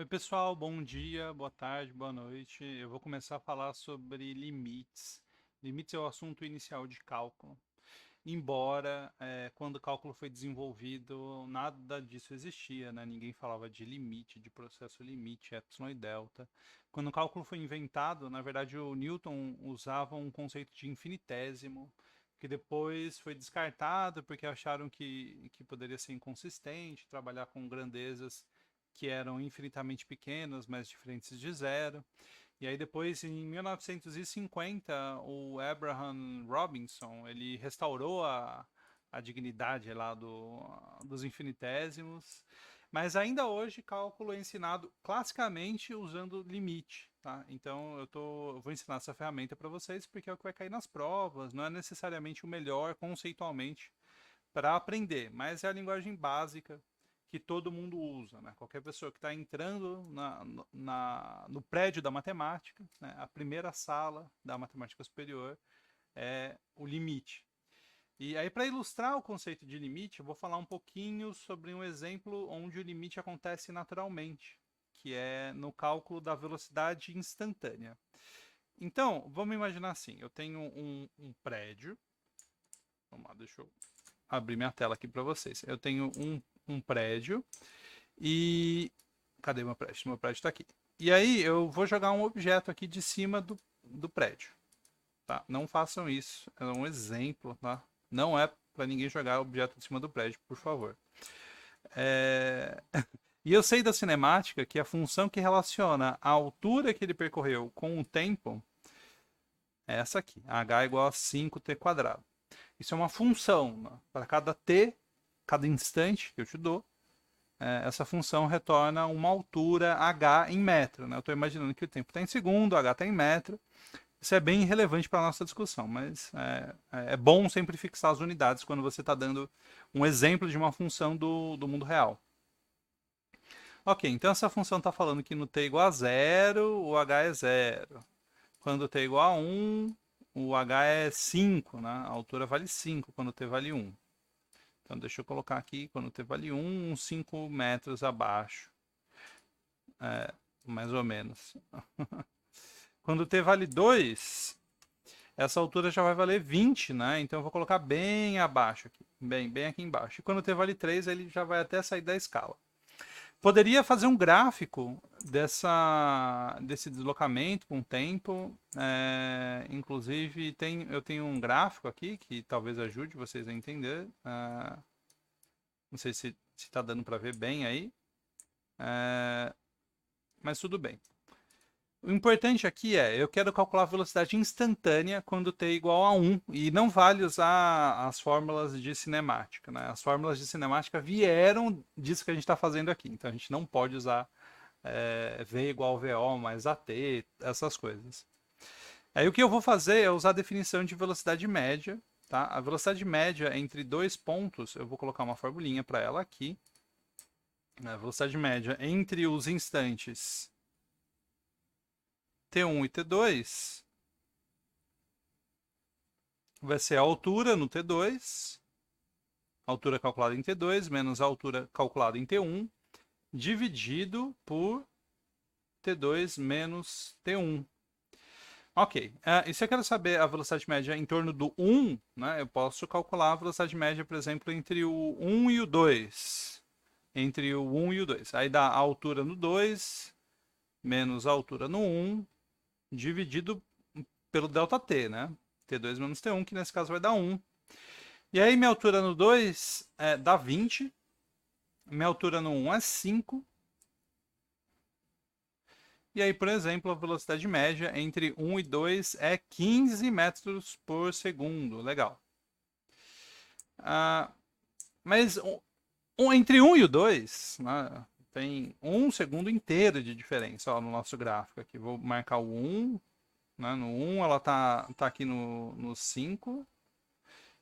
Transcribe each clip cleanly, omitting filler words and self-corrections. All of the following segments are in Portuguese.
Oi, pessoal, bom dia, boa tarde, boa noite. Eu vou começar a falar sobre limites. Limites é o assunto inicial de cálculo. Embora, quando o cálculo foi desenvolvido, nada disso existia, né? Ninguém falava de limite, de processo limite, epsilon e delta. Quando o cálculo foi inventado, na verdade, o Newton usava um conceito de infinitésimo, que depois foi descartado porque acharam que poderia ser inconsistente, trabalhar com grandezas que eram infinitamente pequenas, mas diferentes de zero. E aí depois, em 1950, o Abraham Robinson, ele restaurou a dignidade lá dos infinitésimos, mas ainda hoje cálculo é ensinado classicamente usando limite, tá? Então eu vou ensinar essa ferramenta para vocês porque é o que vai cair nas provas, não é necessariamente o melhor conceitualmente para aprender, mas é a linguagem básica que todo mundo usa, né? Qualquer pessoa que está entrando no prédio da matemática, né? A primeira sala da matemática superior é o limite. E aí, para ilustrar o conceito de limite, eu vou falar um pouquinho sobre um exemplo onde o limite acontece naturalmente, que é no cálculo da velocidade instantânea. Então, vamos imaginar assim: eu tenho um prédio. Vamos lá, deixa eu abrir minha tela aqui para vocês. Eu tenho um prédio e. Cadê meu prédio? Meu prédio está aqui. E aí eu vou jogar um objeto aqui de cima do prédio. Tá? Não façam isso. É um exemplo, tá? Não é para ninguém jogar objeto de cima do prédio, por favor. É... E eu sei da cinemática que a função que relaciona a altura que ele percorreu com o tempo é essa aqui. H igual a 5t quadrado. Isso é uma função. Né? Para cada t, cada instante que eu te dou, essa função retorna uma altura h em metro. Né? Eu estou imaginando que o tempo está em segundo, h está em metro. Isso é bem relevante para a nossa discussão, mas é bom sempre fixar as unidades quando você está dando um exemplo de uma função do mundo real. Ok, então essa função está falando que no t igual a 0, o h é 0. Quando t igual a 1, o h é 5, né? A altura vale 5 quando t vale 1. Então deixa eu colocar aqui, quando t vale 1, uns 5 metros abaixo. Mais ou menos. Quando t vale 2, essa altura já vai valer 20, né? Então eu vou colocar bem abaixo aqui, bem aqui embaixo. E quando t vale 3, ele já vai até sair da escala. Poderia fazer um gráfico desse deslocamento com o tempo. Inclusive, eu tenho um gráfico aqui que talvez ajude vocês a entender. Não sei se está dando para ver bem aí. Mas tudo bem. O importante aqui eu quero calcular a velocidade instantânea quando t é igual a 1, e não vale usar as fórmulas de cinemática. Né? As fórmulas de cinemática vieram disso que a gente está fazendo aqui, então a gente não pode usar V igual a VO mais AT, essas coisas. Aí o que eu vou fazer é usar a definição de velocidade média. Tá? A velocidade média entre dois pontos, eu vou colocar uma formulinha para ela aqui. A velocidade média entre os instantes T1 e T2 vai ser a altura no T2, altura calculada em T2, menos a altura calculada em T1, dividido por T2 menos T1. Ok, e se eu quero saber a velocidade média em torno do 1, né, eu posso calcular a velocidade média, por exemplo, entre o 1 e o 2. Entre o 1 e o 2. Aí dá a altura no 2, menos a altura no 1, dividido pelo ΔT, né? T2 menos T1, que nesse caso vai dar 1. E aí minha altura no 2 dá 20. Minha altura no 1 é 5. E aí, por exemplo, a velocidade média entre 1 e 2 é 15 metros por segundo. Legal. Mas entre 1 e o 2, né, tem 1 segundo inteiro de diferença ó, no nosso gráfico aqui. Vou marcar o 1. Né, no 1 ela tá aqui no 5.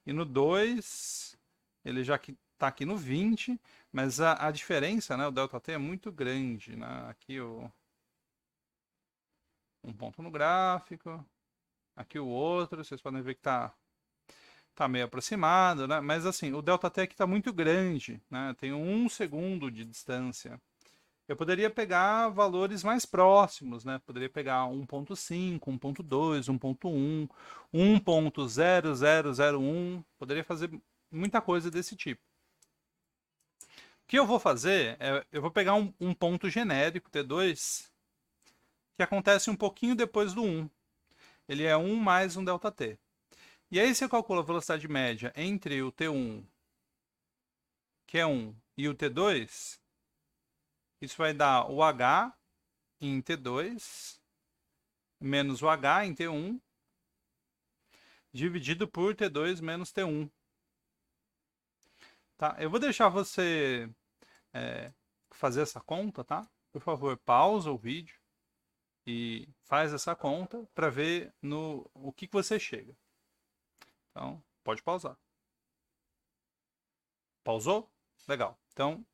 E no 2, ele já está aqui no 20, mas a diferença, né, o ΔT é muito grande. Né? Aqui um ponto no gráfico, aqui o outro, vocês podem ver que tá meio aproximado, né? Mas assim, o ΔT aqui está muito grande, né? Tem 1 segundo de distância. Eu poderia pegar valores mais próximos, né? Poderia pegar 1.5, 1.2, 1.1, 1.0001. Poderia fazer muita coisa desse tipo. O que eu vou fazer é, eu vou pegar um ponto genérico, T2, que acontece um pouquinho depois do 1. Ele é 1 mais um ΔT. E aí você calcula a velocidade média entre o T1, que é 1, e o T2. Isso vai dar o H em T2 menos o H em T1 dividido por T2 menos T1. Tá? Eu vou deixar você fazer essa conta, tá? Por favor, pausa o vídeo e faz essa conta para ver no o que você chega. Então, pode pausar. Pausou? Legal. Então,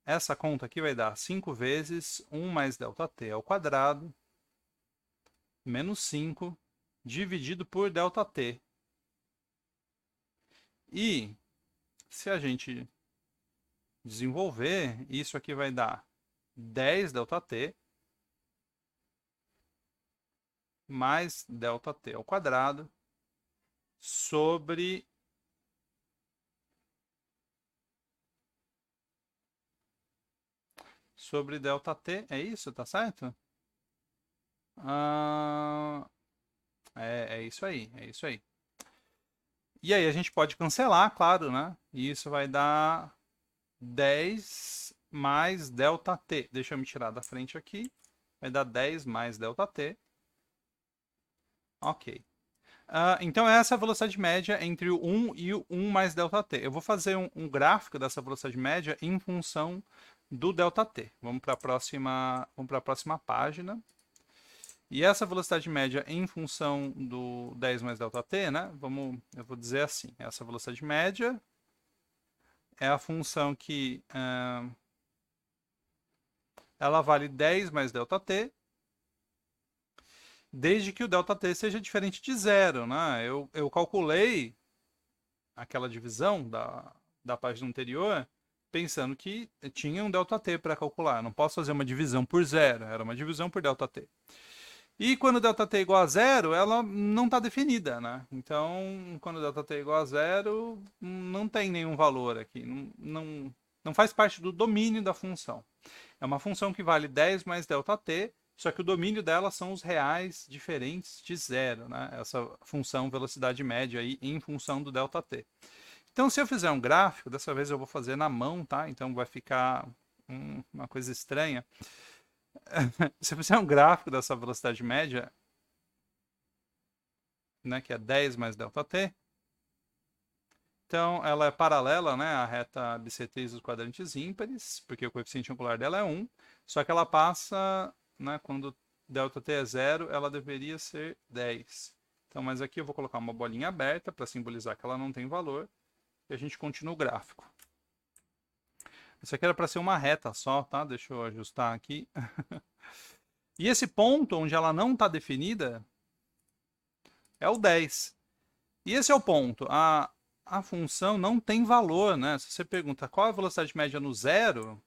essa conta aqui vai dar 5 vezes 1 mais ΔT ao quadrado menos 5 dividido por ΔT. E se a gente desenvolver, isso aqui vai dar 10 ΔT mais ΔT ao quadrado sobre ΔT. É isso? Tá certo? É isso aí, é isso aí. E aí a gente pode cancelar, claro, né? E isso vai dar 10 mais ΔT. Deixa eu me tirar da frente aqui. Vai dar 10 mais ΔT. Ok. Então essa é a velocidade média entre o 1 e o 1 mais ΔT. Eu vou fazer um gráfico dessa velocidade média em função do ΔT. Vamos para a próxima página. E essa velocidade média em função do 10 mais ΔT, né? Eu vou dizer assim, essa velocidade média é a função que ela vale 10 mais ΔT, desde que o ΔT seja diferente de zero, né? Eu calculei aquela divisão da página anterior pensando que tinha um ΔT para calcular. Não posso fazer uma divisão por zero, era uma divisão por ΔT. E quando ΔT é igual a zero, ela não está definida, né? Então, quando ΔT é igual a zero, não tem nenhum valor aqui. Não faz parte do domínio da função. É uma função que vale 10 mais ΔT, só que o domínio dela são os reais diferentes de zero, né? Essa função velocidade média aí em função do ΔT. Então, se eu fizer um gráfico, dessa vez eu vou fazer na mão, tá? Então vai ficar uma coisa estranha. Se eu fizer um gráfico dessa velocidade média, né, que é 10 mais ΔT, então ela é paralela, né, à reta bissetriz dos quadrantes ímpares, porque o coeficiente angular dela é 1, só que ela passa, né, quando ΔT é zero, ela deveria ser 10. Então, mas aqui eu vou colocar uma bolinha aberta para simbolizar que ela não tem valor, e a gente continua o gráfico. Isso aqui era para ser uma reta só, tá? Deixa eu ajustar aqui. E esse ponto onde ela não está definida é o 10. E esse é o ponto. A função não tem valor, né? Se você pergunta qual é a velocidade média no zero,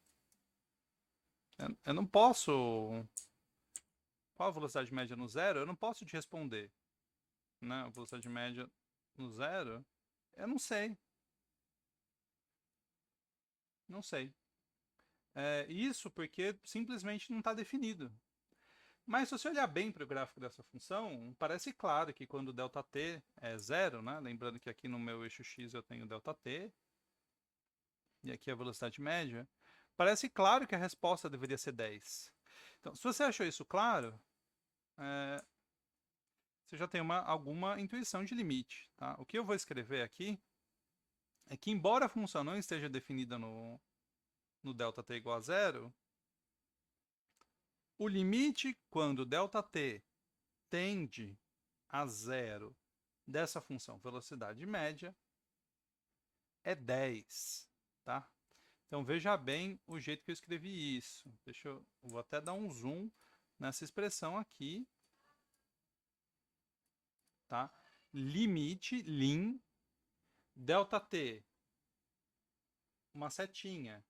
eu não posso. Qual a velocidade média no zero? Eu não posso te responder. Né? A velocidade média no zero, eu não sei. Não sei. Isso porque simplesmente não está definido. Mas se você olhar bem para o gráfico dessa função, parece claro que quando ΔT é zero, né? Lembrando que aqui no meu eixo x eu tenho ΔT, e aqui a velocidade média, parece claro que a resposta deveria ser 10. Então, se você achou isso claro, você já tem alguma intuição de limite. Tá? O que eu vou escrever aqui é que, embora a função não esteja definida no ΔT igual a zero, o limite quando ΔT tende a zero dessa função velocidade média é 10. Tá? Então veja bem o jeito que eu escrevi isso. Vou até dar um zoom nessa expressão aqui. Tá? Limite, lim, ΔT, uma setinha,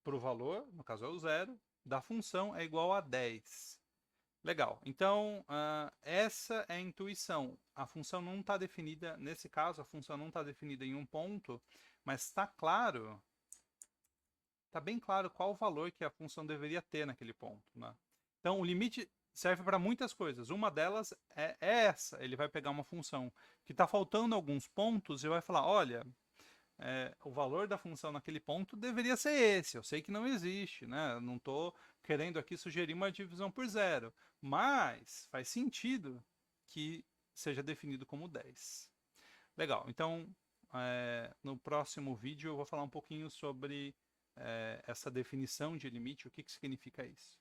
para o valor, no caso é o zero, da função é igual a 10. Legal, então essa é a intuição. A função não está definida, nesse caso, a função não está definida em um ponto, mas está claro, está bem claro qual o valor que a função deveria ter naquele ponto, né? Então o limite serve para muitas coisas. Uma delas é essa, ele vai pegar uma função que está faltando alguns pontos e vai falar, olha, o valor da função naquele ponto deveria ser esse. Eu sei que não existe, né? Eu não estou querendo aqui sugerir uma divisão por zero, mas faz sentido que seja definido como 10. Legal, então no próximo vídeo eu vou falar um pouquinho sobre essa definição de limite, o que significa isso.